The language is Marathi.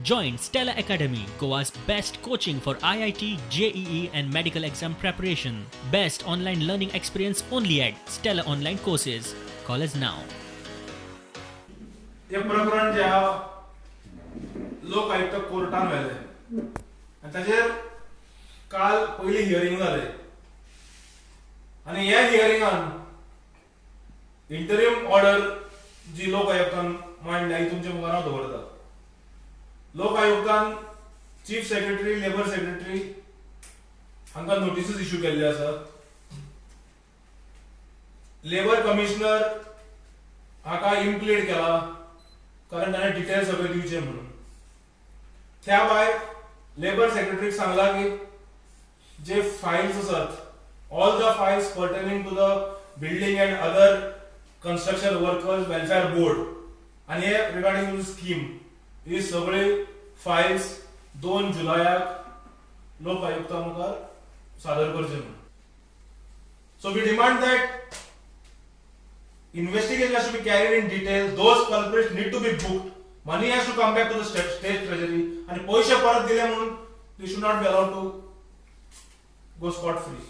Join Stella Academy, Goa's best coaching for IIT, JEE and medical exam preparation. Best online learning experience only at Stella Online Courses. Call us now. हे प्रकरण जे हा लोकायुक्त कोर्टान व्हेले आणि ताजेर काल पहिली हियरिंग जाले आणि ह्या हियरिंगान इंटरिम ऑर्डर जी लोकायुक्तान मांडल्या ही तुमच्या मुखार हांव दवरता. लोकायुक्तान चीफ सेक्रेटरी, लेबर सेक्रेटरी हांकां नोटीसीस इश्यू केल्ले आसा. लेबर कमिशनर हाका इम्प्लीड केला कारण ताणें डिटेल सगळे दिवचे म्हणून. त्या भायर लेबर सेक्रेटरीक सांगला की जे फायल्स आसात, all the files pertaining to the Building and Other Construction Workers Welfare Board आणि हे रिगार्डिंग टू स्कीम ही सगळे फायल्स 2 जुलयाक लोकायुक्ता मुखार सादर करचे म्हणून. So we demand that investigation has to be carried in detail. Those culprits need to be booked. Money has to come back to the state treasury. And पैसे परत दिले म्हणून they should not be allowed to go scot free.